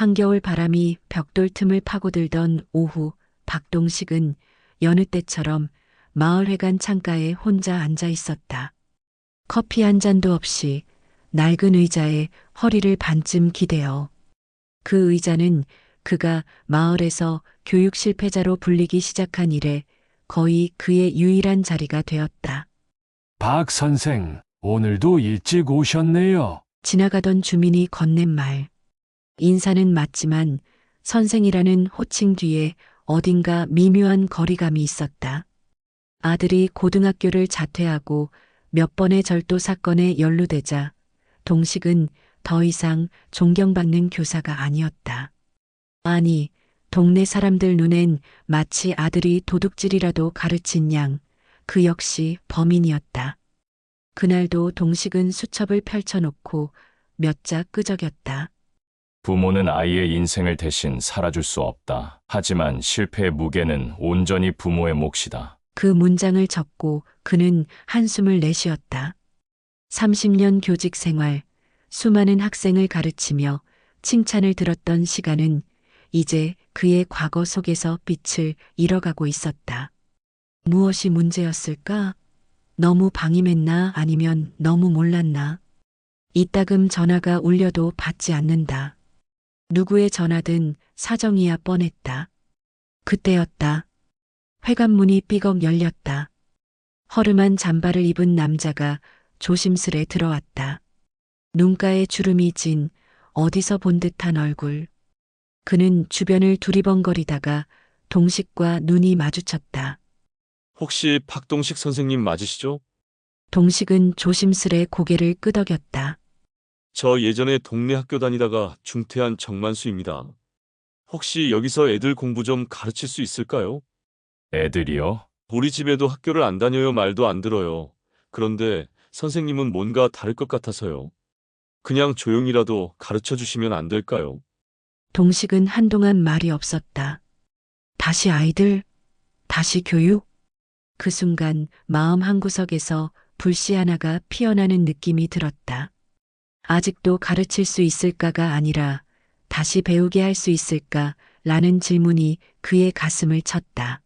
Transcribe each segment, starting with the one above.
한겨울 바람이 벽돌 틈을 파고들던 오후, 박동식은 여느 때처럼 마을회관 창가에 혼자 앉아 있었다. 커피 한 잔도 없이 낡은 의자에 허리를 반쯤 기대어. 그 의자는 그가 마을에서 교육 실패자로 불리기 시작한 이래 거의 그의 유일한 자리가 되었다. 박 선생, 오늘도 일찍 오셨네요. 지나가던 주민이 건넨 말. 인사는 맞지만 선생이라는 호칭 뒤에 어딘가 미묘한 거리감이 있었다. 아들이 고등학교를 자퇴하고 몇 번의 절도 사건에 연루되자 동식은 더 이상 존경받는 교사가 아니었다. 아니, 동네 사람들 눈엔 마치 아들이 도둑질이라도 가르친 양, 그 역시 범인이었다. 그날도 동식은 수첩을 펼쳐놓고 몇 자 끄적였다. 부모는 아이의 인생을 대신 살아줄 수 없다. 하지만 실패의 무게는 온전히 부모의 몫이다. 그 문장을 적고 그는 한숨을 내쉬었다. 30년 교직 생활, 수많은 학생을 가르치며 칭찬을 들었던 시간은 이제 그의 과거 속에서 빛을 잃어가고 있었다. 무엇이 문제였을까? 너무 방임했나 아니면 너무 몰랐나? 이따금 전화가 울려도 받지 않는다. 누구의 전화든 사정이야 뻔했다. 그때였다. 회관문이 삐걱 열렸다. 허름한 잠바를 입은 남자가 조심스레 들어왔다. 눈가에 주름이 진 어디서 본 듯한 얼굴. 그는 주변을 두리번거리다가 동식과 눈이 마주쳤다. 혹시 박동식 선생님 맞으시죠? 동식은 조심스레 고개를 끄덕였다. 저 예전에 동네 학교 다니다가 중퇴한 정만수입니다. 혹시 여기서 애들 공부 좀 가르칠 수 있을까요? 애들이요? 우리 집에도 학교를 안 다녀요. 말도 안 들어요. 그런데 선생님은 뭔가 다를 것 같아서요. 그냥 조용히라도 가르쳐 주시면 안 될까요? 동식은 한동안 말이 없었다. 다시 아이들? 다시 교육? 그 순간 마음 한구석에서 불씨 하나가 피어나는 느낌이 들었다. 아직도 가르칠 수 있을까가 아니라 다시 배우게 할 수 있을까? 라는 질문이 그의 가슴을 쳤다.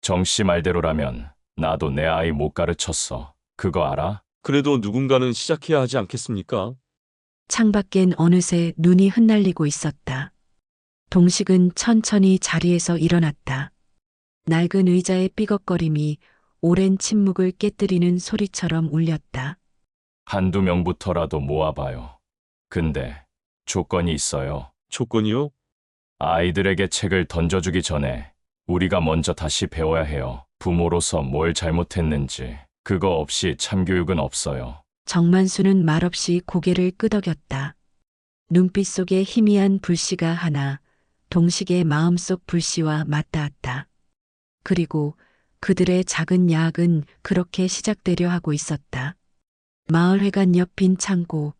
정씨 말대로라면 나도 내 아이 못 가르쳤어. 그거 알아? 그래도 누군가는 시작해야 하지 않겠습니까? 창밖엔 어느새 눈이 흩날리고 있었다. 동식은 천천히 자리에서 일어났다. 낡은 의자의 삐걱거림이 오랜 침묵을 깨뜨리는 소리처럼 울렸다. 한두 명부터라도 모아봐요. 근데 조건이 있어요. 조건이요? 아이들에게 책을 던져주기 전에 우리가 먼저 다시 배워야 해요. 부모로서 뭘 잘못했는지. 그거 없이 참교육은 없어요. 정만수는 말없이 고개를 끄덕였다. 눈빛 속에 희미한 불씨가 하나 동식의 마음속 불씨와 맞닿았다. 그리고 그들의 작은 야학은 그렇게 시작되려 하고 있었다. 마을회관 옆 빈 창고.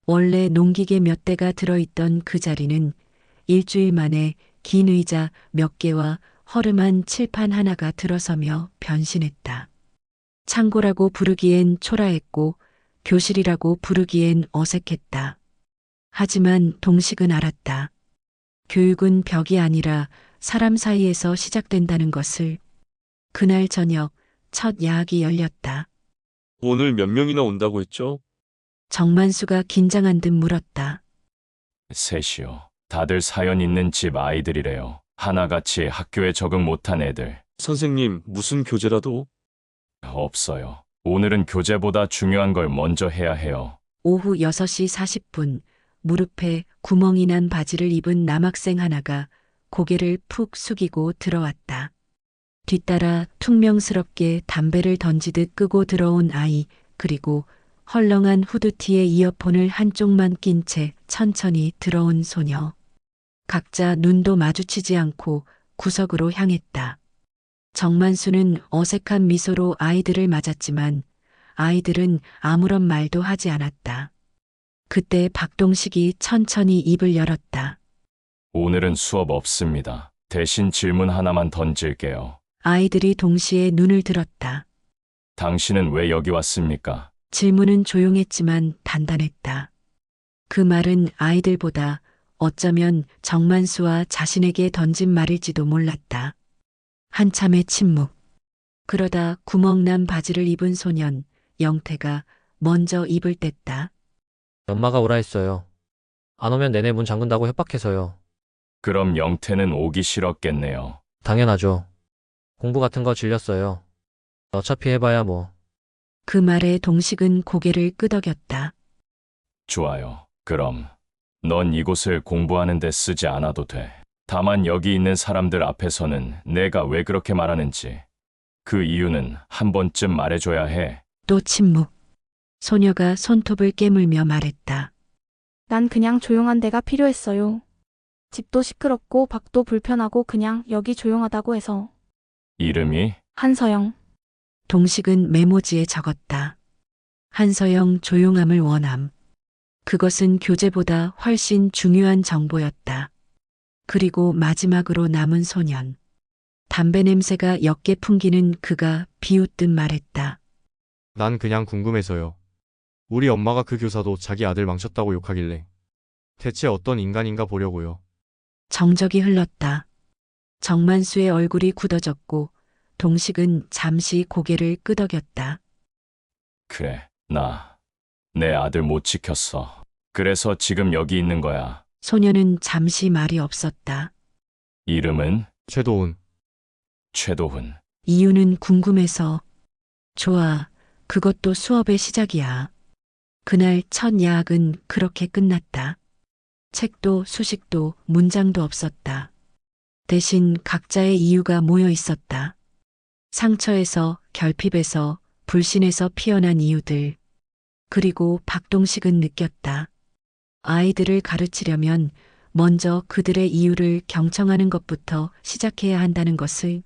원래 농기계 몇 대가 들어있던 그 자리는 일주일 만에 긴 의자 몇 개와 허름한 칠판 하나가 들어서며 변신했다. 창고라고 부르기엔 초라했고 교실이라고 부르기엔 어색했다. 하지만 동식은 알았다. 교육은 벽이 아니라 사람 사이에서 시작된다는 것을. 그날 저녁 첫 야학이 열렸다. 오늘 몇 명이나 온다고 했죠? 정만수가 긴장한 듯 물었다. 셋이요. 다들 사연 있는 집 아이들이래요. 하나같이 학교에 적응 못한 애들. 선생님, 무슨 교재라도? 없어요. 오늘은 교재보다 중요한 걸 먼저 해야 해요. 오후 6시 40분 무릎에 구멍이 난 바지를 입은 남학생 하나가 고개를 푹 숙이고 들어왔다. 뒤따라 퉁명스럽게 담배를 던지듯 끄고 들어온 아이, 그리고 헐렁한 후드티에 이어폰을 한쪽만 낀 채 천천히 들어온 소녀. 각자 눈도 마주치지 않고 구석으로 향했다. 정만수는 어색한 미소로 아이들을 맞았지만 아이들은 아무런 말도 하지 않았다. 그때 박동식이 천천히 입을 열었다. 오늘은 수업 없습니다. 대신 질문 하나만 던질게요. 아이들이 동시에 눈을 들었다. 당신은 왜 여기 왔습니까? 질문은 조용했지만 단단했다. 그 말은 아이들보다 어쩌면 정만수와 자신에게 던진 말일지도 몰랐다. 한참의 침묵. 그러다 구멍난 바지를 입은 소년, 영태가 먼저 입을 뗐다. 엄마가 오라 했어요. 안 오면 내내 문 잠근다고 협박해서요. 그럼 영태는 오기 싫었겠네요. 당연하죠. 공부 같은 거 질렸어요. 어차피 해봐야 뭐. 그 말에 동식은 고개를 끄덕였다. 좋아요. 그럼 넌 이곳을 공부하는 데 쓰지 않아도 돼. 다만 여기 있는 사람들 앞에서는 내가 왜 그렇게 말하는지 그 이유는 한 번쯤 말해줘야 해. 또 침묵. 소녀가 손톱을 깨물며 말했다. 난 그냥 조용한 데가 필요했어요. 집도 시끄럽고 밖도 불편하고 그냥 여기 조용하다고 해서. 이름이? 한서영. 동식은 메모지에 적었다. 한서영 조용함을 원함. 그것은 교재보다 훨씬 중요한 정보였다. 그리고 마지막으로 남은 소년. 담배 냄새가 옅게 풍기는 그가 비웃듯 말했다. 난 그냥 궁금해서요. 우리 엄마가 그 교사도 자기 아들 망쳤다고 욕하길래. 대체 어떤 인간인가 보려고요. 정적이 흘렀다. 정만수의 얼굴이 굳어졌고 동식은 잠시 고개를 끄덕였다. 그래, 내 아들 못 지켰어. 그래서 지금 여기 있는 거야. 소녀는 잠시 말이 없었다. 이름은? 최도훈. 최도훈. 이유는 궁금해서. 좋아, 그것도 수업의 시작이야. 그날 첫 야학은 그렇게 끝났다. 책도 수식도 문장도 없었다. 대신 각자의 이유가 모여 있었다. 상처에서, 결핍에서, 불신에서 피어난 이유들. 그리고 박동식은 느꼈다. 아이들을 가르치려면 먼저 그들의 이유를 경청하는 것부터 시작해야 한다는 것을.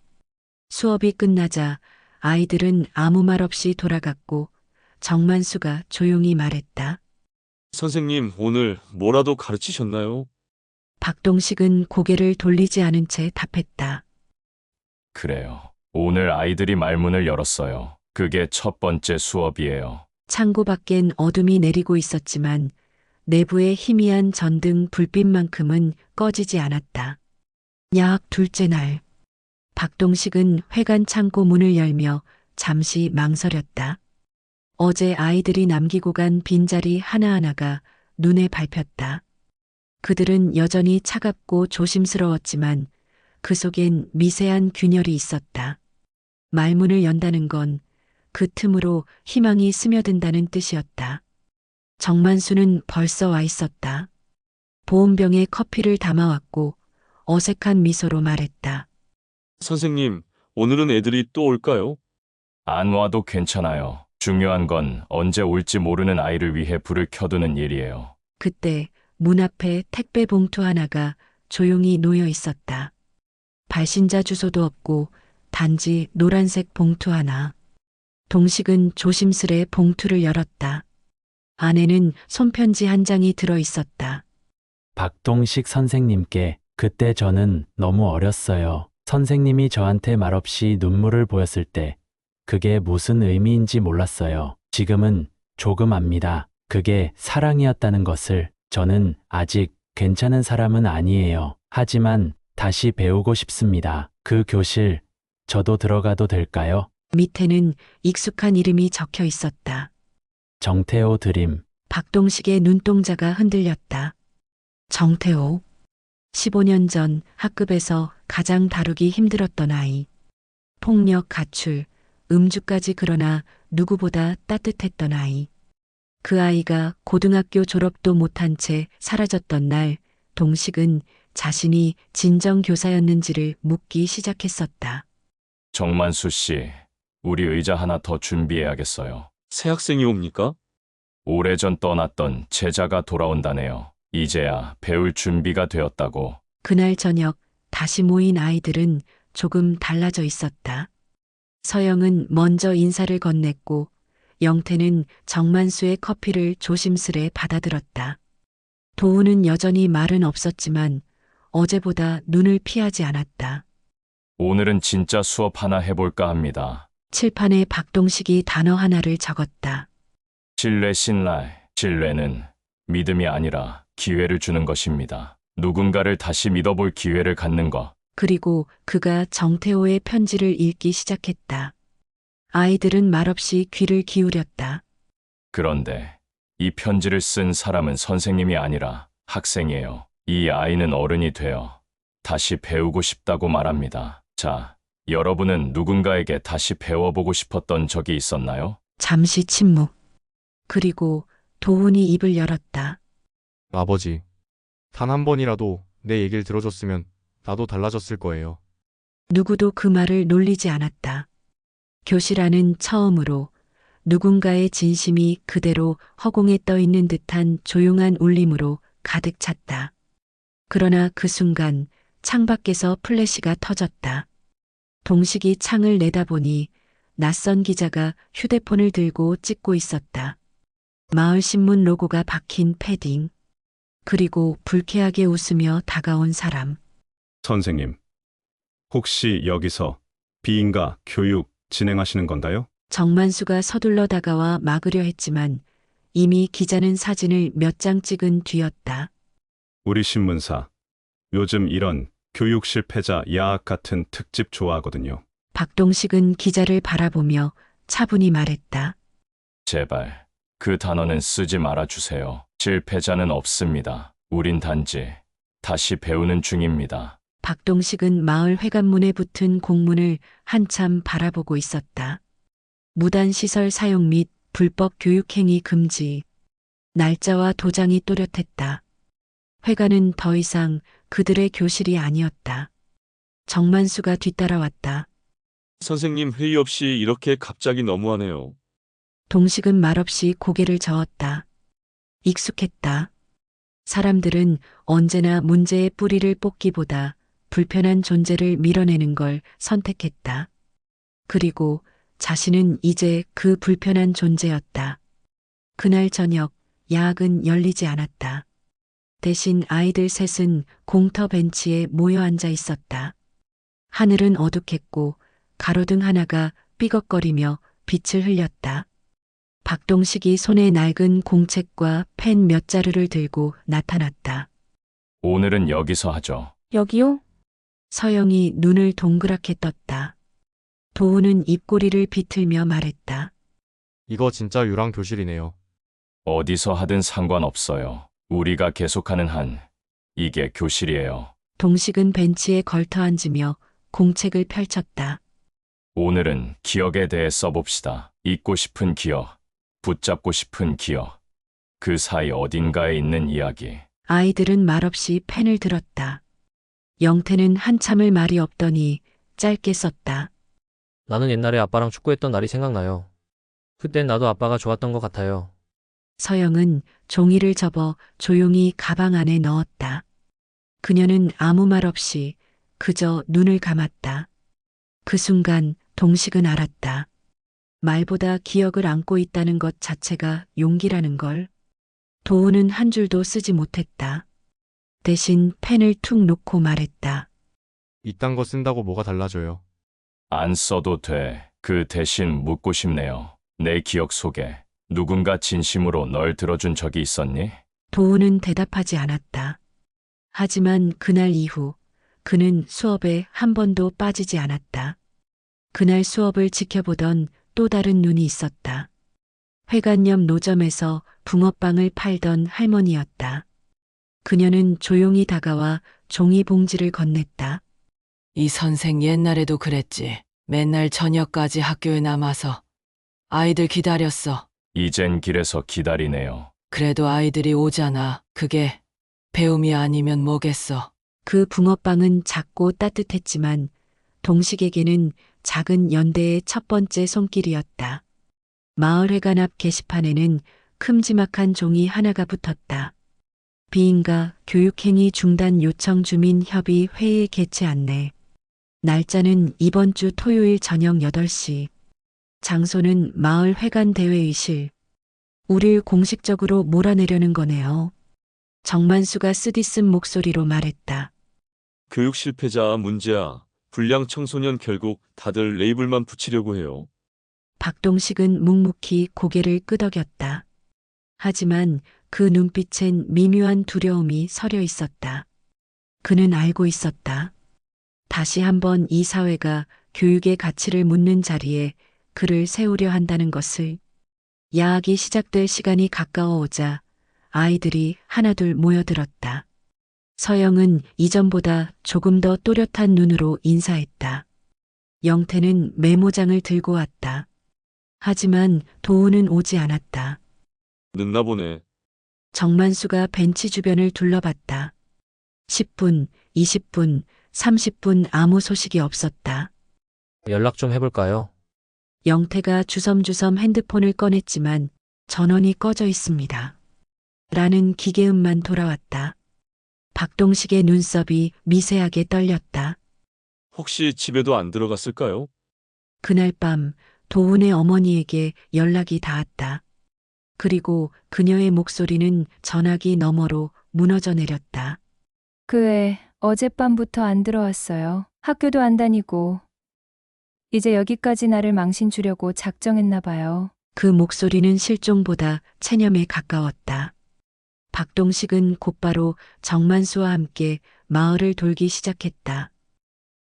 수업이 끝나자 아이들은 아무 말 없이 돌아갔고 정만수가 조용히 말했다. 선생님, 오늘 뭐라도 가르치셨나요? 박동식은 고개를 돌리지 않은 채 답했다. 그래요. 오늘 아이들이 말문을 열었어요. 그게 첫 번째 수업이에요. 창고 밖엔 어둠이 내리고 있었지만 내부의 희미한 전등 불빛만큼은 꺼지지 않았다. 야학 둘째 날. 박동식은 회관 창고 문을 열며 잠시 망설였다. 어제 아이들이 남기고 간 빈자리 하나하나가 눈에 밟혔다. 그들은 여전히 차갑고 조심스러웠지만 그 속엔 미세한 균열이 있었다. 말문을 연다는 건 그 틈으로 희망이 스며든다는 뜻이었다. 정만수는 벌써 와 있었다. 보온병에 커피를 담아왔고 어색한 미소로 말했다. 선생님, 오늘은 애들이 또 올까요? 안 와도 괜찮아요. 중요한 건 언제 올지 모르는 아이를 위해 불을 켜두는 일이에요. 그때 문 앞에 택배 봉투 하나가 조용히 놓여 있었다. 발신자 주소도 없고 단지 노란색 봉투 하나. 동식은 조심스레 봉투를 열었다. 안에는 손편지 한 장이 들어 있었다. 박동식 선생님께 그때 저는 너무 어렸어요. 선생님이 저한테 말없이 눈물을 보였을 때 그게 무슨 의미인지 몰랐어요. 지금은 조금 압니다. 그게 사랑이었다는 것을. 저는 아직 괜찮은 사람은 아니에요. 하지만 다시 배우고 싶습니다. 그 교실 저도 들어가도 될까요? 밑에는 익숙한 이름이 적혀 있었다. 정태호 드림. 박동식의 눈동자가 흔들렸다. 정태호. 15년 전 학급에서 가장 다루기 힘들었던 아이. 폭력, 가출, 음주까지 그러나 누구보다 따뜻했던 아이. 그 아이가 고등학교 졸업도 못한 채 사라졌던 날, 동식은 자신이 진정 교사였는지를 묻기 시작했었다. 정만수 씨, 우리 의자 하나 더 준비해야겠어요. 새 학생이 옵니까? 오래전 떠났던 제자가 돌아온다네요. 이제야 배울 준비가 되었다고. 그날 저녁 다시 모인 아이들은 조금 달라져 있었다. 서영은 먼저 인사를 건넸고 영태는 정만수의 커피를 조심스레 받아들었다. 도우는 여전히 말은 없었지만 어제보다 눈을 피하지 않았다. 오늘은 진짜 수업 하나 해볼까 합니다. 칠판에 박동식이 단어 하나를 적었다. 신뢰, 신뢰는 믿음이 아니라 기회를 주는 것입니다. 누군가를 다시 믿어볼 기회를 갖는 것. 그리고 그가 정태호의 편지를 읽기 시작했다. 아이들은 말없이 귀를 기울였다. 그런데 이 편지를 쓴 사람은 선생님이 아니라 학생이에요. 이 아이는 어른이 되어 다시 배우고 싶다고 말합니다. 자, 여러분은 누군가에게 다시 배워보고 싶었던 적이 있었나요? 잠시 침묵. 그리고 도훈이 입을 열었다. 아버지, 단 한 번이라도 내 얘기를 들어줬으면 나도 달라졌을 거예요. 누구도 그 말을 놀리지 않았다. 교실 안은 처음으로 누군가의 진심이 그대로 허공에 떠 있는 듯한 조용한 울림으로 가득 찼다. 그러나 그 순간 창밖에서 플래시가 터졌다. 동식이 창을 내다보니 낯선 기자가 휴대폰을 들고 찍고 있었다. 마을신문 로고가 박힌 패딩. 그리고 불쾌하게 웃으며 다가온 사람. 선생님, 혹시 여기서 비인가 교육 진행하시는 건가요? 정만수가 서둘러 다가와 막으려 했지만 이미 기자는 사진을 몇 장 찍은 뒤였다. 우리 신문사, 요즘 이런 교육 실패자 야학 같은 특집 좋아하거든요. 박동식은 기자를 바라보며 차분히 말했다. 제발 그 단어는 쓰지 말아주세요. 실패자는 없습니다. 우린 단지 다시 배우는 중입니다. 박동식은 마을 회관문에 붙은 공문을 한참 바라보고 있었다. 무단시설 사용 및 불법 교육행위 금지. 날짜와 도장이 또렷했다. 회관은 더 이상 그들의 교실이 아니었다. 정만수가 뒤따라왔다. 선생님 회의 없이 이렇게 갑자기 너무하네요. 동식은 말없이 고개를 저었다. 익숙했다. 사람들은 언제나 문제의 뿌리를 뽑기보다 불편한 존재를 밀어내는 걸 선택했다. 그리고 자신은 이제 그 불편한 존재였다. 그날 저녁 야학은 열리지 않았다. 대신 아이들 셋은 공터 벤치에 모여 앉아 있었다. 하늘은 어둑했고 가로등 하나가 삐걱거리며 빛을 흘렸다. 박동식이 손에 낡은 공책과 펜 몇 자루를 들고 나타났다. 오늘은 여기서 하죠. 여기요? 서영이 눈을 동그랗게 떴다. 도훈은 입꼬리를 비틀며 말했다. 이거 진짜 유랑 교실이네요. 어디서 하든 상관없어요. 우리가 계속하는 한 이게 교실이에요. 동식은 벤치에 걸터 앉으며 공책을 펼쳤다. 오늘은 기억에 대해 써봅시다. 잊고 싶은 기억, 붙잡고 싶은 기억, 그 사이 어딘가에 있는 이야기. 아이들은 말없이 펜을 들었다. 영태는 한참을 말이 없더니 짧게 썼다. 나는 옛날에 아빠랑 축구했던 날이 생각나요. 그땐 나도 아빠가 좋았던 것 같아요. 서영은 종이를 접어 조용히 가방 안에 넣었다. 그녀는 아무 말 없이 그저 눈을 감았다. 그 순간 동식은 알았다. 말보다 기억을 안고 있다는 것 자체가 용기라는 걸. 도훈은 한 줄도 쓰지 못했다. 대신 펜을 툭 놓고 말했다. 이딴 거 쓴다고 뭐가 달라져요. 안 써도 돼. 그 대신 묻고 싶네요. 내 기억 속에 누군가 진심으로 널 들어준 적이 있었니? 도훈은 대답하지 않았다. 하지만 그날 이후 그는 수업에 한 번도 빠지지 않았다. 그날 수업을 지켜보던 또 다른 눈이 있었다. 회관 옆 노점에서 붕어빵을 팔던 할머니였다. 그녀는 조용히 다가와 종이 봉지를 건넸다. 이 선생 옛날에도 그랬지. 맨날 저녁까지 학교에 남아서 아이들 기다렸어. 이젠 길에서 기다리네요. 그래도 아이들이 오잖아. 그게 배움이 아니면 뭐겠어. 그 붕어빵은 작고 따뜻했지만 동식에게는 작은 연대의 첫 번째 손길이었다. 마을회관 앞 게시판에는 큼지막한 종이 하나가 붙었다. 비인가 교육행위 중단 요청 주민협의 회의 개최 안내. 날짜는 이번 주 토요일 저녁 8시. 장소는 마을 회관 대회의실. 우릴 공식적으로 몰아내려는 거네요. 정만수가 쓰디쓴 목소리로 말했다. 교육 실패자 문제야. 불량 청소년 결국 다들 레이블만 붙이려고 해요. 박동식은 묵묵히 고개를 끄덕였다. 하지만 그 눈빛엔 미묘한 두려움이 서려 있었다. 그는 알고 있었다. 다시 한번 이 사회가 교육의 가치를 묻는 자리에 그를 세우려 한다는 것을. 야학이 시작될 시간이 가까워오자 아이들이 하나둘 모여들었다. 서영은 이전보다 조금 더 또렷한 눈으로 인사했다. 영태는 메모장을 들고 왔다. 하지만 도우는 오지 않았다. 늦나 보네. 정만수가 벤치 주변을 둘러봤다. 10분, 20분, 30분 아무 소식이 없었다. 연락 좀 해볼까요? 영태가 주섬주섬 핸드폰을 꺼냈지만 전원이 꺼져 있습니다. 라는 기계음만 돌아왔다. 박동식의 눈썹이 미세하게 떨렸다. 혹시 집에도 안 들어갔을까요? 그날 밤 도훈의 어머니에게 연락이 닿았다. 그리고 그녀의 목소리는 전화기 너머로 무너져 내렸다. 그 애 어젯밤부터 안 들어왔어요. 학교도 안 다니고. 이제 여기까지 나를 망신 주려고 작정했나 봐요. 그 목소리는 실종보다 체념에 가까웠다. 박동식은 곧바로 정만수와 함께 마을을 돌기 시작했다.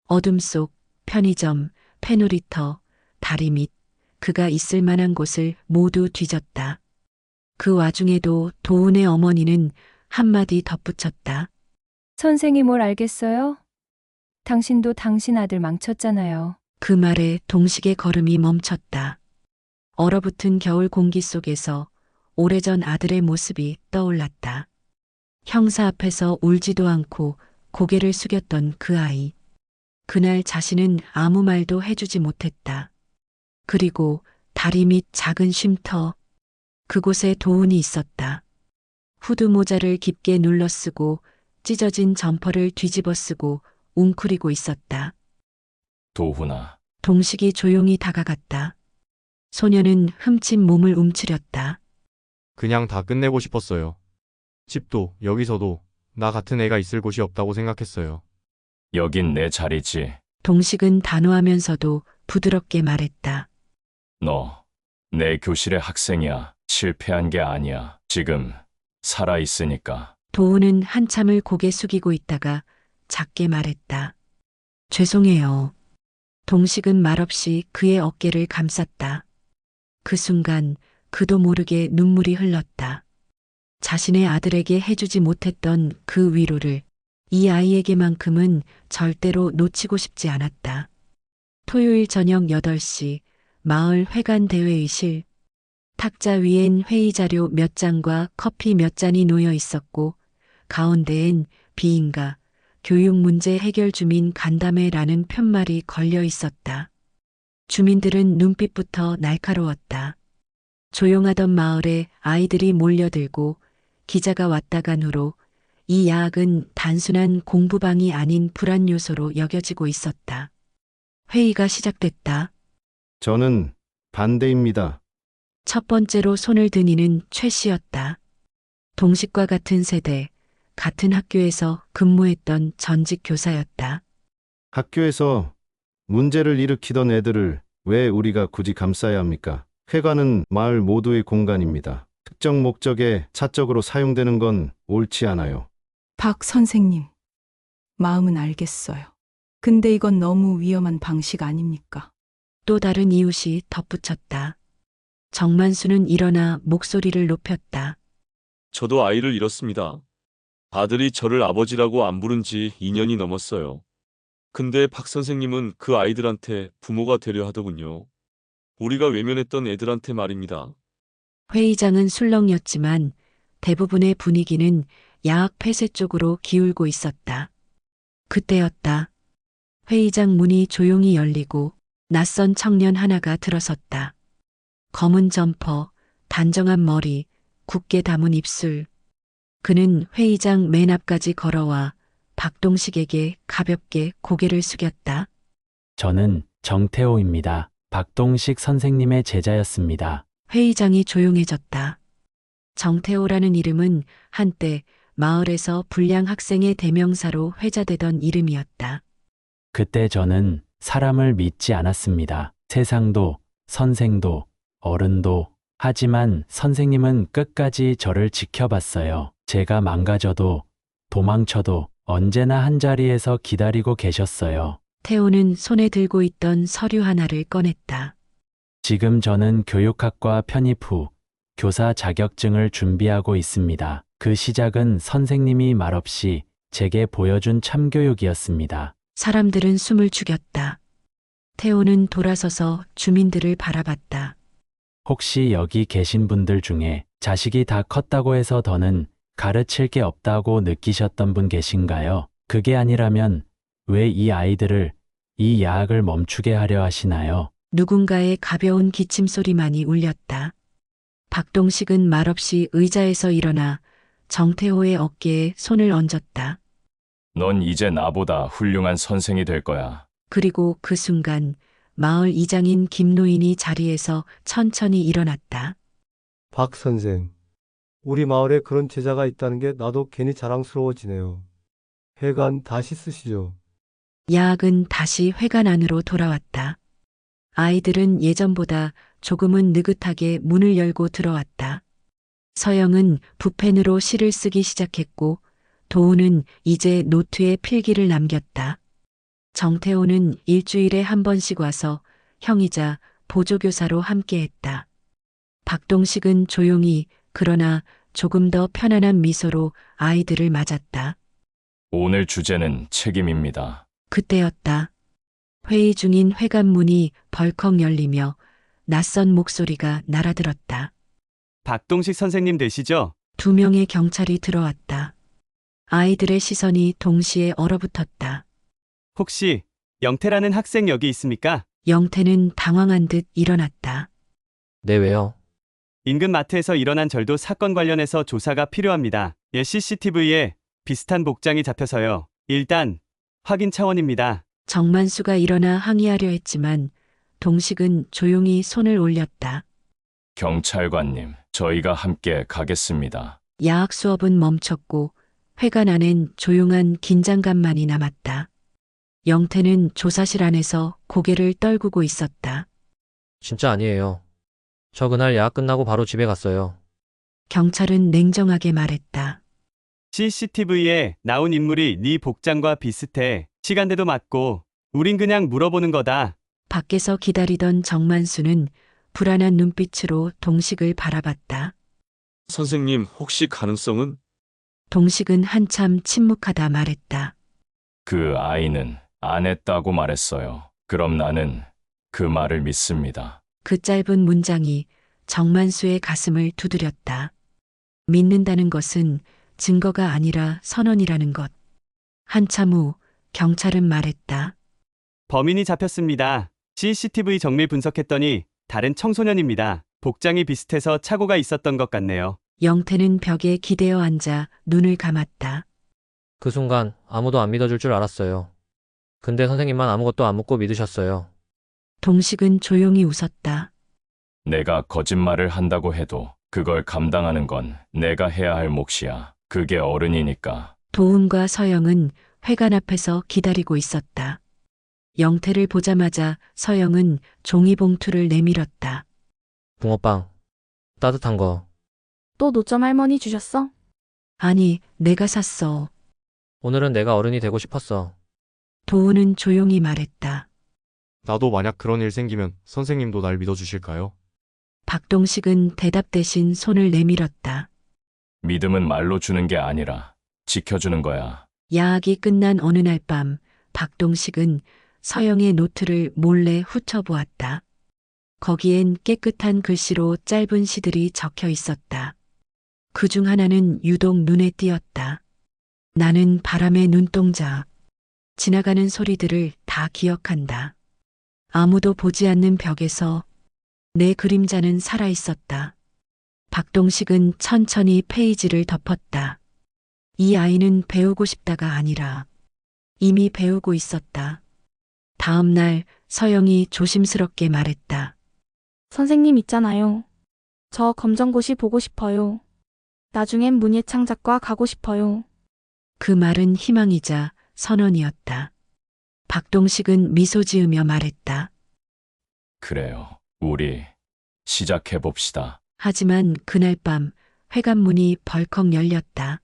어둠 속 편의점, 페놀리터, 다리 밑 그가 있을 만한 곳을 모두 뒤졌다. 그 와중에도 도훈의 어머니는 한마디 덧붙였다. 선생이 뭘 알겠어요? 당신도 당신 아들 망쳤잖아요. 그 말에 동식의 걸음이 멈췄다. 얼어붙은 겨울 공기 속에서 오래전 아들의 모습이 떠올랐다. 형사 앞에서 울지도 않고 고개를 숙였던 그 아이. 그날 자신은 아무 말도 해주지 못했다. 그리고 다리 밑 작은 쉼터. 그곳에 도훈이 있었다. 후드 모자를 깊게 눌러쓰고 찢어진 점퍼를 뒤집어 쓰고 웅크리고 있었다. 도훈아, 동식이 조용히 다가갔다. 소녀는 흠칫 몸을 움츠렸다. 그냥 다 끝내고 싶었어요. 집도 여기서도 나 같은 애가 있을 곳이 없다고 생각했어요. 여긴 내 자리지. 동식은 단호하면서도 부드럽게 말했다. 너, 내 교실의 학생이야. 실패한 게 아니야. 지금 살아있으니까. 도훈은 한참을 고개 숙이고 있다가 작게 말했다. 죄송해요. 동식은 말없이 그의 어깨를 감쌌다. 그 순간 그도 모르게 눈물이 흘렀다. 자신의 아들에게 해주지 못했던 그 위로를 이 아이에게만큼은 절대로 놓치고 싶지 않았다. 토요일 저녁 8시 마을 회관 대회의실. 탁자 위엔 회의 자료 몇 장과 커피 몇 잔이 놓여 있었고 가운데엔 비인가 교육 문제 해결 주민 간담회라는 편말이 걸려 있었다. 주민들은 눈빛부터 날카로웠다. 조용하던 마을에 아이들이 몰려들고 기자가 왔다 간 후로 이 야학은 단순한 공부방이 아닌 불안 요소로 여겨지고 있었다. 회의가 시작됐다. 저는 반대입니다. 첫 번째로 손을 든 이는 최 씨였다. 동식과 같은 세대, 같은 학교에서 근무했던 전직 교사였다. 학교에서 문제를 일으키던 애들을 왜 우리가 굳이 감싸야 합니까? 회관은 마을 모두의 공간입니다. 특정 목적에 차적으로 사용되는 건 옳지 않아요. 박 선생님, 마음은 알겠어요. 근데 이건 너무 위험한 방식 아닙니까? 또 다른 이웃이 덧붙였다. 정만수는 일어나 목소리를 높였다. 저도 아이를 잃었습니다. 아들이 저를 아버지라고 안 부른 지 2년이 넘었어요. 근데 박 선생님은 그 아이들한테 부모가 되려 하더군요. 우리가 외면했던 애들한테 말입니다. 회의장은 술렁였지만 대부분의 분위기는 야학 폐쇄 쪽으로 기울고 있었다. 그때였다. 회의장 문이 조용히 열리고 낯선 청년 하나가 들어섰다. 검은 점퍼, 단정한 머리, 굳게 담은 입술. 그는 회의장 맨 앞까지 걸어와 박동식에게 가볍게 고개를 숙였다. 저는 정태호입니다. 박동식 선생님의 제자였습니다. 회의장이 조용해졌다. 정태호라는 이름은 한때 마을에서 불량 학생의 대명사로 회자되던 이름이었다. 그때 저는 사람을 믿지 않았습니다. 세상도, 선생도, 어른도. 하지만 선생님은 끝까지 저를 지켜봤어요. 제가 망가져도 도망쳐도 언제나 한자리에서 기다리고 계셨어요. 태호는 손에 들고 있던 서류 하나를 꺼냈다. 지금 저는 교육학과 편입 후 교사 자격증을 준비하고 있습니다. 그 시작은 선생님이 말없이 제게 보여준 참교육이었습니다. 사람들은 숨을 죽였다. 태호는 돌아서서 주민들을 바라봤다. 혹시 여기 계신 분들 중에 자식이 다 컸다고 해서 더는 가르칠 게 없다고 느끼셨던 분 계신가요? 그게 아니라면 왜 이 아이들을, 이 야학을 멈추게 하려 하시나요? 누군가의 가벼운 기침 소리만이 울렸다. 박동식은 말없이 의자에서 일어나 정태호의 어깨에 손을 얹었다. 넌 이제 나보다 훌륭한 선생이 될 거야. 그리고 그 순간 마을 이장인 김노인이 자리에서 천천히 일어났다. 박 선생, 우리 마을에 그런 제자가 있다는 게 나도 괜히 자랑스러워지네요. 회관 다시 쓰시죠. 야학은 다시 회관 안으로 돌아왔다. 아이들은 예전보다 조금은 느긋하게 문을 열고 들어왔다. 서영은 붓펜으로 시를 쓰기 시작했고 도우는 이제 노트에 필기를 남겼다. 정태호는 일주일에 한 번씩 와서 형이자 보조교사로 함께했다. 박동식은 조용히 그러나 조금 더 편안한 미소로 아이들을 맞았다. 오늘 주제는 책임입니다. 그때였다. 회의 중인 회관문이 벌컥 열리며 낯선 목소리가 날아들었다. 박동식 선생님 되시죠? 2명의 경찰이 들어왔다. 아이들의 시선이 동시에 얼어붙었다. 혹시 영태라는 학생 여기 있습니까? 영태는 당황한 듯 일어났다. 네, 왜요? 인근 마트에서 일어난 절도 사건 관련해서 조사가 필요합니다. CCTV에 비슷한 복장이 잡혀서요. 일단 확인 차원입니다. 정만수가 일어나 항의하려 했지만 동식은 조용히 손을 올렸다. 경찰관님, 저희가 함께 가겠습니다. 야학 수업은 멈췄고 회관 안엔 조용한 긴장감만이 남았다. 영태는 조사실 안에서 고개를 떨구고 있었다. 진짜 아니에요. 저 그날 야학 끝나고 바로 집에 갔어요. 경찰은 냉정하게 말했다. CCTV에 나온 인물이 네 복장과 비슷해. 시간대도 맞고. 우린 그냥 물어보는 거다. 밖에서 기다리던 정만수는 불안한 눈빛으로 동식을 바라봤다. 선생님, 혹시 가능성은? 동식은 한참 침묵하다 말했다. 그 아이는 안 했다고 말했어요. 그럼 나는 그 말을 믿습니다. 그 짧은 문장이 정만수의 가슴을 두드렸다. 믿는다는 것은 증거가 아니라 선언이라는 것. 한참 후 경찰은 말했다. 범인이 잡혔습니다. CCTV 정밀 분석했더니 다른 청소년입니다. 복장이 비슷해서 착오가 있었던 것 같네요. 영태는 벽에 기대어 앉아 눈을 감았다. 그 순간 아무도 안 믿어줄 줄 알았어요. 근데 선생님만 아무것도 안 묻고 믿으셨어요. 동식은 조용히 웃었다. 내가 거짓말을 한다고 해도 그걸 감당하는 건 내가 해야 할 몫이야. 그게 어른이니까. 도훈과 서영은 회관 앞에서 기다리고 있었다. 영태를 보자마자 서영은 종이봉투를 내밀었다. 붕어빵. 따뜻한 거. 또 노점 할머니 주셨어? 아니, 내가 샀어. 오늘은 내가 어른이 되고 싶었어. 도훈은 조용히 말했다. 나도 만약 그런 일 생기면 선생님도 날 믿어주실까요? 박동식은 대답 대신 손을 내밀었다. 믿음은 말로 주는 게 아니라 지켜주는 거야. 야학이 끝난 어느 날 밤 박동식은 서영의 노트를 몰래 훑어보았다. 거기엔 깨끗한 글씨로 짧은 시들이 적혀 있었다. 그중 하나는 유독 눈에 띄었다. 나는 바람의 눈동자. 지나가는 소리들을 다 기억한다. 아무도 보지 않는 벽에서 내 그림자는 살아있었다. 박동식은 천천히 페이지를 덮었다. 이 아이는 배우고 싶다가 아니라 이미 배우고 있었다. 다음 날 서영이 조심스럽게 말했다. 선생님 있잖아요. 저 검정고시 보고 싶어요. 나중엔 문예창작과 가고 싶어요. 그 말은 희망이자 선언이었다. 박동식은 미소 지으며 말했다. 그래요. 우리 시작해봅시다. 하지만 그날 밤 회관문이 벌컥 열렸다.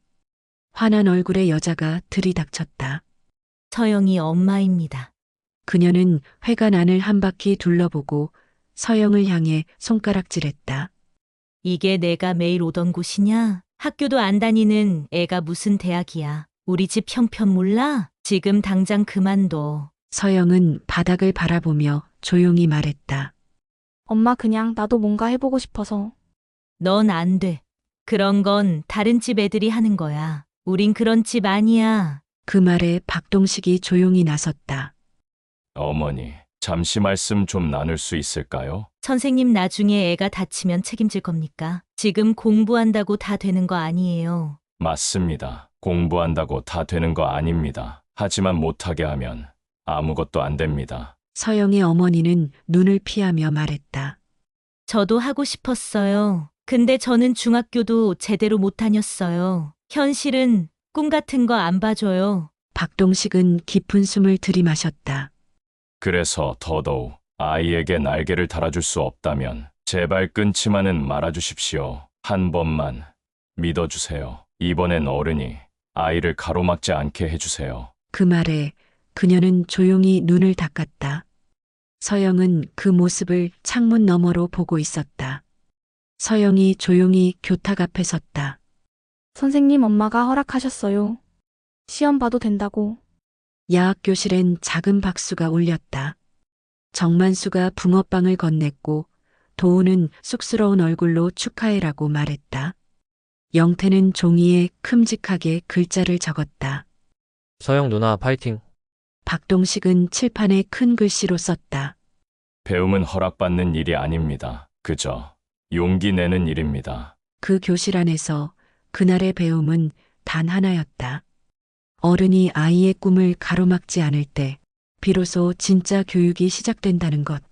환한 얼굴의 여자가 들이닥쳤다. 서영이 엄마입니다. 그녀는 회관 안을 한 바퀴 둘러보고 서영을 향해 손가락질했다. 이게 내가 매일 오던 곳이냐? 학교도 안 다니는 애가 무슨 대학이야. 우리 집 형편 몰라? 지금 당장 그만둬. 서영은 바닥을 바라보며 조용히 말했다. 엄마 그냥 나도 뭔가 해보고 싶어서. 넌 안 돼. 그런 건 다른 집 애들이 하는 거야. 우린 그런 집 아니야. 그 말에 박동식이 조용히 나섰다. 어머니, 잠시 말씀 좀 나눌 수 있을까요? 선생님 나중에 애가 다치면 책임질 겁니까? 지금 공부한다고 다 되는 거 아니에요. 맞습니다. 공부한다고 다 되는 거 아닙니다. 하지만 못하게 하면 아무것도 안 됩니다. 서영의 어머니는 눈을 피하며 말했다. 저도 하고 싶었어요. 근데 저는 중학교도 제대로 못 다녔어요. 현실은 꿈 같은 거 안 봐줘요. 박동식은 깊은 숨을 들이마셨다. 그래서 더더욱 아이에게 날개를 달아줄 수 없다면 제발 끊지만은 말아주십시오. 한 번만 믿어주세요. 이번엔 어른이 아이를 가로막지 않게 해주세요. 그 말에 그녀는 조용히 눈을 닦았다. 서영은 그 모습을 창문 너머로 보고 있었다. 서영이 조용히 교탁 앞에 섰다. 선생님 엄마가 허락하셨어요. 시험 봐도 된다고. 야학교실엔 작은 박수가 울렸다. 정만수가 붕어빵을 건넸고 도우는 쑥스러운 얼굴로 축하해라고 말했다. 영태는 종이에 큼직하게 글자를 적었다. 서영 누나 파이팅. 박동식은 칠판에 큰 글씨로 썼다. 배움은 허락받는 일이 아닙니다. 그저 용기 내는 일입니다. 그 교실 안에서 그날의 배움은 단 하나였다. 어른이 아이의 꿈을 가로막지 않을 때 비로소 진짜 교육이 시작된다는 것.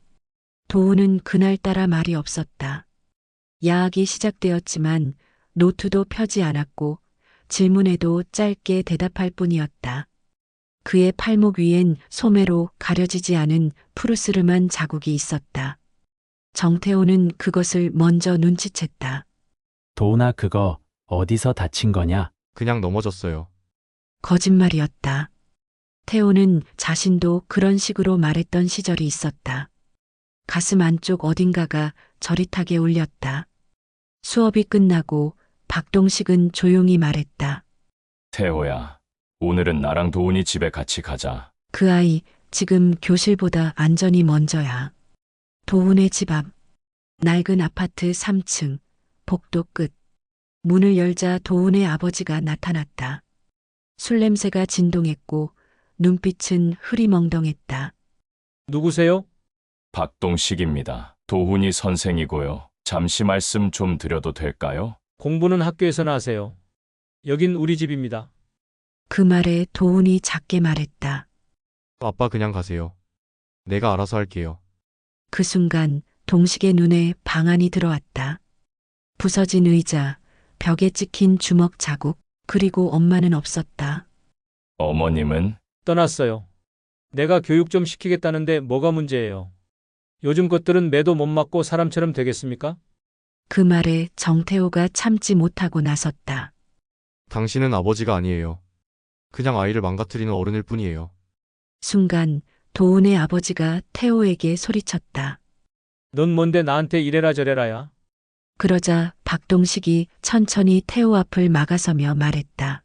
도우는 그날따라 말이 없었다. 야학이 시작되었지만 노트도 펴지 않았고 질문에도 짧게 대답할 뿐이었다. 그의 팔목 위엔 소매로 가려지지 않은 푸르스름한 자국이 있었다. 정태호는 그것을 먼저 눈치챘다. 도훈아 그거 어디서 다친 거냐? 그냥 넘어졌어요. 거짓말이었다. 태호는 자신도 그런 식으로 말했던 시절이 있었다. 가슴 안쪽 어딘가가 저릿하게 울렸다. 수업이 끝나고 박동식은 조용히 말했다. 태호야, 오늘은 나랑 도훈이 집에 같이 가자. 그 아이 지금 교실보다 안전이 먼저야. 도훈의 집 앞. 낡은 아파트 3층. 복도 끝. 문을 열자 도훈의 아버지가 나타났다. 술 냄새가 진동했고 눈빛은 흐리멍덩했다. 누구세요? 박동식입니다. 도훈이 선생이고요. 잠시 말씀 좀 드려도 될까요? 공부는 학교에서나 하세요. 여긴 우리 집입니다. 그 말에 도훈이 작게 말했다. 아빠 그냥 가세요. 내가 알아서 할게요. 그 순간 동식의 눈에 방안이 들어왔다. 부서진 의자, 벽에 찍힌 주먹 자국, 그리고 엄마는 없었다. 어머님은? 떠났어요. 내가 교육 좀 시키겠다는데 뭐가 문제예요? 요즘 것들은 매도 못 맞고 사람처럼 되겠습니까? 그 말에 정태호가 참지 못하고 나섰다. 당신은 아버지가 아니에요. 그냥 아이를 망가뜨리는 어른일 뿐이에요. 순간 도훈의 아버지가 태호에게 소리쳤다. 넌 뭔데 나한테 이래라 저래라야? 그러자 박동식이 천천히 태호 앞을 막아서며 말했다.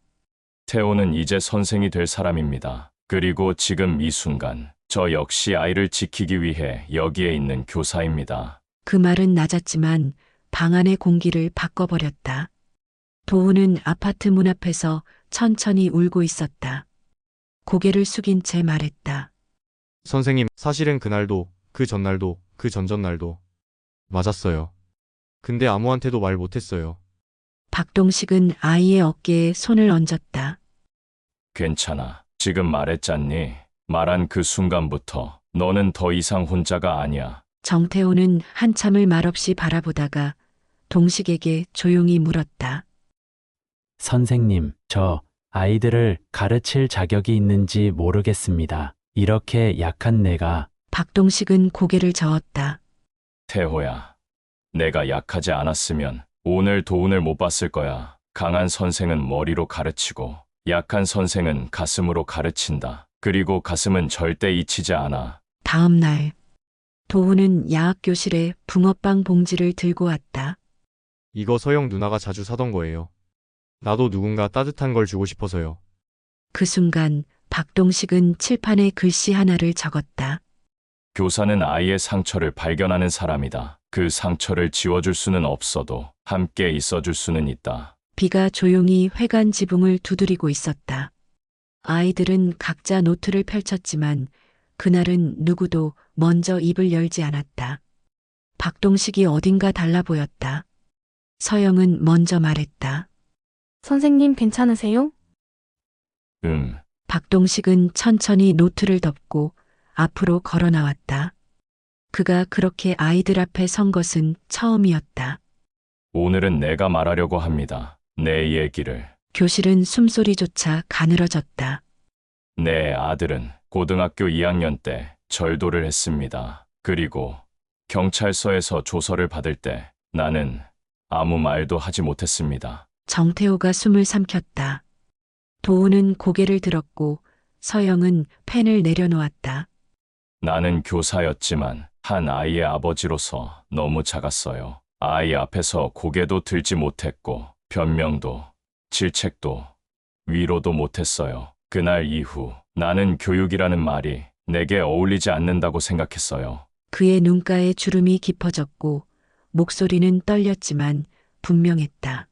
태호는 이제 선생이 될 사람입니다. 그리고 지금 이 순간 저 역시 아이를 지키기 위해 여기에 있는 교사입니다. 그 말은 낮았지만 방 안의 공기를 바꿔버렸다. 도훈은 아파트 문 앞에서 천천히 울고 있었다. 고개를 숙인 채 말했다. 선생님, 사실은 그날도, 그 전날도, 그 전전날도 맞았어요. 근데 아무한테도 말 못했어요. 박동식은 아이의 어깨에 손을 얹었다. 괜찮아. 지금 말했잖니. 말한 그 순간부터 너는 더 이상 혼자가 아니야. 정태호는 한참을 말없이 바라보다가 동식에게 조용히 물었다. 선생님, 저 아이들을 가르칠 자격이 있는지 모르겠습니다. 이렇게 약한 내가. 박동식은 고개를 저었다. 태호야, 내가 약하지 않았으면 오늘 도훈을 못 봤을 거야. 강한 선생은 머리로 가르치고 약한 선생은 가슴으로 가르친다. 그리고 가슴은 절대 잊히지 않아. 다음 날, 도훈은 야학교실에 붕어빵 봉지를 들고 왔다. 이거 서영 누나가 자주 사던 거예요. 나도 누군가 따뜻한 걸 주고 싶어서요. 그 순간 박동식은 칠판에 글씨 하나를 적었다. 교사는 아이의 상처를 발견하는 사람이다. 그 상처를 지워줄 수는 없어도 함께 있어줄 수는 있다. 비가 조용히 회관 지붕을 두드리고 있었다. 아이들은 각자 노트를 펼쳤지만 그날은 누구도 먼저 입을 열지 않았다. 박동식이 어딘가 달라 보였다. 서영은 먼저 말했다. 선생님 괜찮으세요? 박동식은 천천히 노트를 덮고 앞으로 걸어 나왔다. 그가 그렇게 아이들 앞에 선 것은 처음이었다. 오늘은 내가 말하려고 합니다. 내 얘기를. 교실은 숨소리조차 가늘어졌다. 내 아들은 고등학교 2학년 때 절도를 했습니다. 그리고 경찰서에서 조서를 받을 때 나는 아무 말도 하지 못했습니다. 정태호가 숨을 삼켰다. 도우는 고개를 들었고 서영은 펜을 내려놓았다. 나는 교사였지만 한 아이의 아버지로서 너무 작았어요. 아이 앞에서 고개도 들지 못했고 변명도 질책도 위로도 못했어요. 그날 이후 나는 교육이라는 말이 내게 어울리지 않는다고 생각했어요. 그의 눈가에 주름이 깊어졌고 목소리는 떨렸지만 분명했다.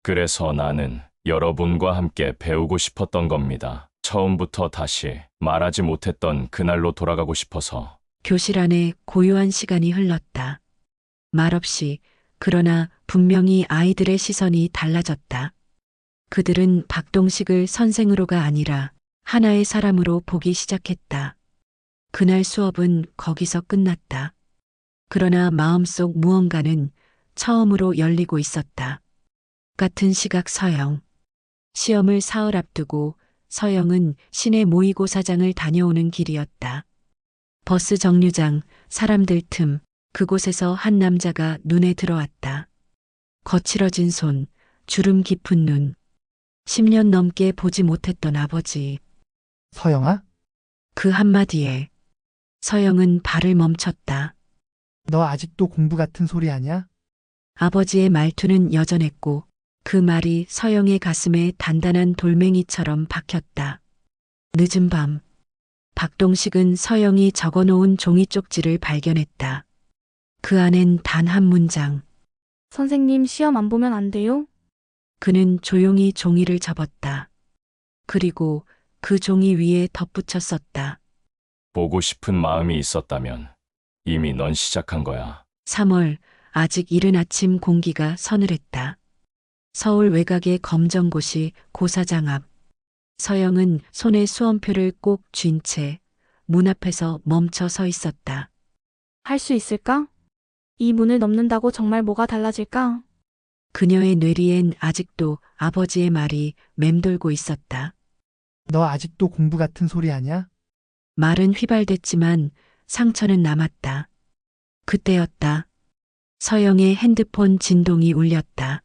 그래서 나는 여러분과 함께 배우고 싶었던 겁니다. 처음부터 다시 말하지 못했던 그날로 돌아가고 싶어서. 교실 안에 고요한 시간이 흘렀다. 말없이, 그러나 분명히 아이들의 시선이 달라졌다. 그들은 박동식을 선생으로가 아니라 하나의 사람으로 보기 시작했다. 그날 수업은 거기서 끝났다. 그러나 마음속 무언가는 처음으로 열리고 있었다. 같은 시각 서영. 시험을 사흘 앞두고 서영은 시내 모의고사장을 다녀오는 길이었다. 버스 정류장, 사람들 틈, 그곳에서 한 남자가 눈에 들어왔다. 거칠어진 손, 주름 깊은 눈. 10년 넘게 보지 못했던 아버지. 서영아? 그 한마디에 서영은 발을 멈췄다. 너 아직도 공부 같은 소리 하냐? 아버지의 말투는 여전했고 그 말이 서영의 가슴에 단단한 돌멩이처럼 박혔다. 늦은 밤, 박동식은 서영이 적어놓은 종이 쪽지를 발견했다. 그 안엔 단 한 문장. 선생님 시험 안 보면 안 돼요? 그는 조용히 종이를 접었다. 그리고 그 종이 위에 덧붙여 썼다. 보고 싶은 마음이 있었다면 이미 넌 시작한 거야. 3월, 아직 이른 아침 공기가 서늘했다. 서울 외곽의 검정고시 고사장 앞. 서영은 손에 수험표를 꼭 쥔 채 문 앞에서 멈춰 서 있었다. 할 수 있을까? 이 문을 넘는다고 정말 뭐가 달라질까? 그녀의 뇌리엔 아직도 아버지의 말이 맴돌고 있었다. 너 아직도 공부 같은 소리 하냐? 말은 휘발됐지만 상처는 남았다. 그때였다. 서영의 핸드폰 진동이 울렸다.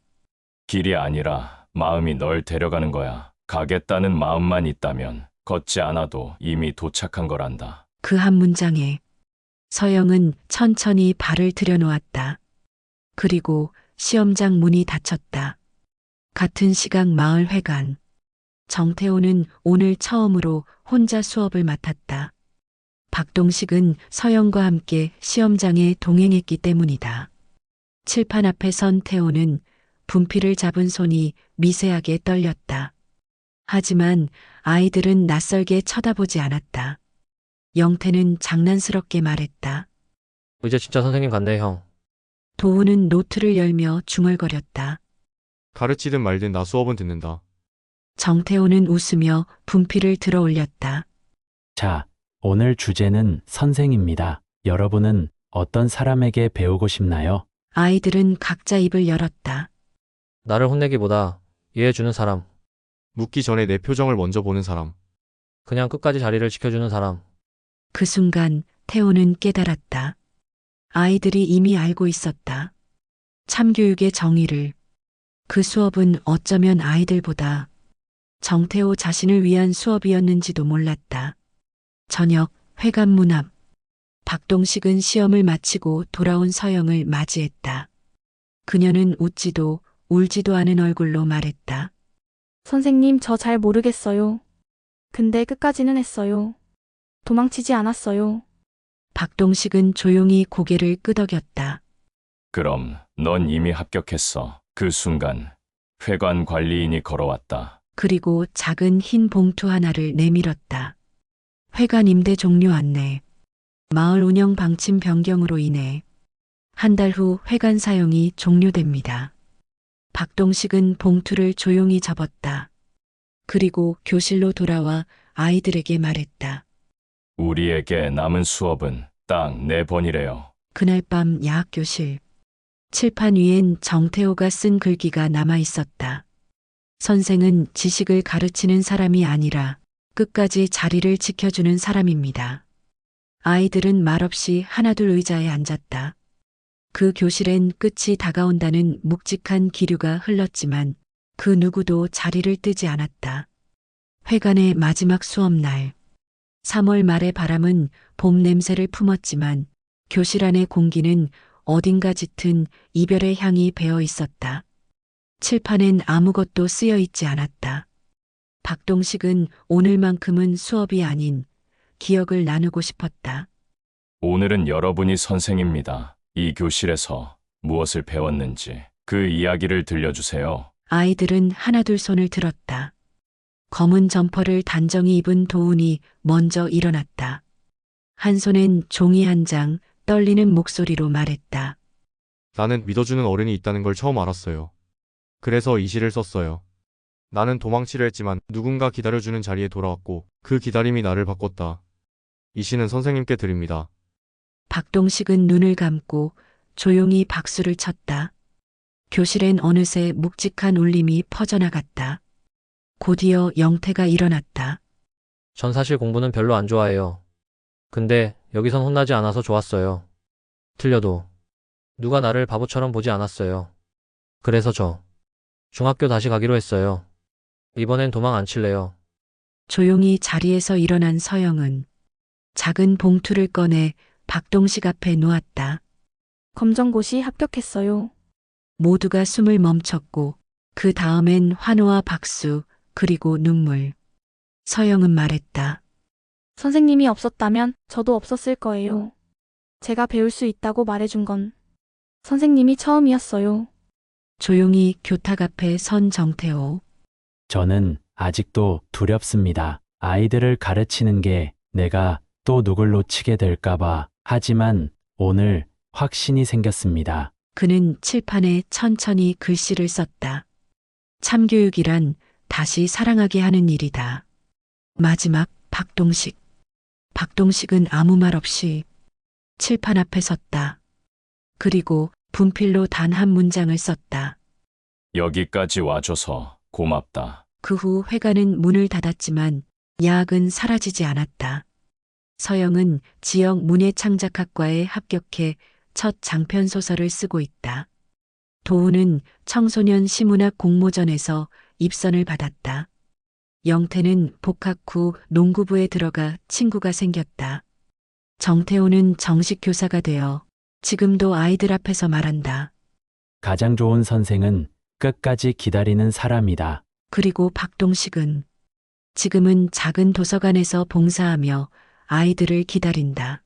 길이 아니라 마음이 널 데려가는 거야. 가겠다는 마음만 있다면 걷지 않아도 이미 도착한 거란다. 그 한 문장에 서영은 천천히 발을 들여놓았다. 그리고 시험장 문이 닫혔다. 같은 시각 마을 회관. 정태호는 오늘 처음으로 혼자 수업을 맡았다. 박동식은 서영과 함께 시험장에 동행했기 때문이다. 칠판 앞에 선 태호는 분필을 잡은 손이 미세하게 떨렸다. 하지만 아이들은 낯설게 쳐다보지 않았다. 영태는 장난스럽게 말했다. 이제 진짜 선생님 간대, 형. 도우는 노트를 열며 중얼거렸다. 가르치든 말든 나 수업은 듣는다. 정태호는 웃으며 분필을 들어 올렸다. 자, 오늘 주제는 선생입니다. 여러분은 어떤 사람에게 배우고 싶나요? 아이들은 각자 입을 열었다. 나를 혼내기보다 이해해주는 사람. 묻기 전에 내 표정을 먼저 보는 사람. 그냥 끝까지 자리를 지켜주는 사람. 그 순간 태호는 깨달았다. 아이들이 이미 알고 있었다. 참교육의 정의를. 그 수업은 어쩌면 아이들보다 정태호 자신을 위한 수업이었는지도 몰랐다. 저녁 회관문 앞 박동식은 시험을 마치고 돌아온 서영을 맞이했다. 그녀는 웃지도 울지도 않은 얼굴로 말했다. 선생님, 저 잘 모르겠어요. 근데 끝까지는 했어요. 도망치지 않았어요. 박동식은 조용히 고개를 끄덕였다. 그럼 넌 이미 합격했어. 그 순간 회관 관리인이 걸어왔다. 그리고 작은 흰 봉투 하나를 내밀었다. 회관 임대 종료 안내. 마을 운영 방침 변경으로 인해 한 달 후 회관 사용이 종료됩니다. 박동식은 봉투를 조용히 접었다. 그리고 교실로 돌아와 아이들에게 말했다. 우리에게 남은 수업은 딱 4번이래요. 그날 밤 야학교실. 칠판 위엔 정태호가 쓴 글귀가 남아 있었다. 선생은 지식을 가르치는 사람이 아니라 끝까지 자리를 지켜주는 사람입니다. 아이들은 말없이 하나둘 의자에 앉았다. 그 교실엔 끝이 다가온다는 묵직한 기류가 흘렀지만 그 누구도 자리를 뜨지 않았다. 회관의 마지막 수업날. 3월 말의 바람은 봄 냄새를 품었지만 교실 안의 공기는 어딘가 짙은 이별의 향이 배어 있었다. 칠판엔 아무것도 쓰여 있지 않았다. 박동식은 오늘만큼은 수업이 아닌 기억을 나누고 싶었다. 오늘은 여러분이 선생입니다. 이 교실에서 무엇을 배웠는지 그 이야기를 들려주세요. 아이들은 하나둘 손을 들었다. 검은 점퍼를 단정히 입은 도훈이 먼저 일어났다. 한 손엔 종이 한 장, 떨리는 목소리로 말했다. 나는 믿어주는 어른이 있다는 걸 처음 알았어요. 그래서 이 시를 썼어요. 나는 도망치려 했지만 누군가 기다려주는 자리에 돌아왔고 그 기다림이 나를 바꿨다. 이 시는 선생님께 드립니다. 박동식은 눈을 감고 조용히 박수를 쳤다. 교실엔 어느새 묵직한 울림이 퍼져나갔다. 곧이어 영태가 일어났다. 전 사실 공부는 별로 안 좋아해요. 근데 여기선 혼나지 않아서 좋았어요. 틀려도 누가 나를 바보처럼 보지 않았어요. 그래서 저 중학교 다시 가기로 했어요. 이번엔 도망 안 칠래요. 조용히 자리에서 일어난 서영은 작은 봉투를 꺼내 박동식 앞에 놓았다. 검정고시 합격했어요. 모두가 숨을 멈췄고 그 다음엔 환호와 박수 그리고 눈물. 서영은 말했다. 선생님이 없었다면 저도 없었을 거예요. 제가 배울 수 있다고 말해준 건 선생님이 처음이었어요. 조용히 교탁 앞에 선 정태호. 저는 아직도 두렵습니다. 아이들을 가르치는 게 내가 또 누굴 놓치게 될까봐. 하지만 오늘 확신이 생겼습니다. 그는 칠판에 천천히 글씨를 썼다. 참교육이란 다시 사랑하게 하는 일이다. 마지막 박동식. 박동식은 아무 말 없이 칠판 앞에 섰다. 그리고 분필로 단 한 문장을 썼다. 여기까지 와줘서 고맙다. 그 후 회관은 문을 닫았지만 야학은 사라지지 않았다. 서영은 지역 문예창작학과에 합격해 첫 장편 소설을 쓰고 있다. 도훈은 청소년 시문학 공모전에서 입선을 받았다. 영태는 복학 후 농구부에 들어가 친구가 생겼다. 정태호는 정식 교사가 되어 지금도 아이들 앞에서 말한다. 가장 좋은 선생은 끝까지 기다리는 사람이다. 그리고 박동식은 지금은 작은 도서관에서 봉사하며 아이들을 기다린다.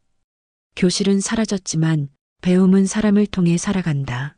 교실은 사라졌지만 배움은 사람을 통해 살아간다.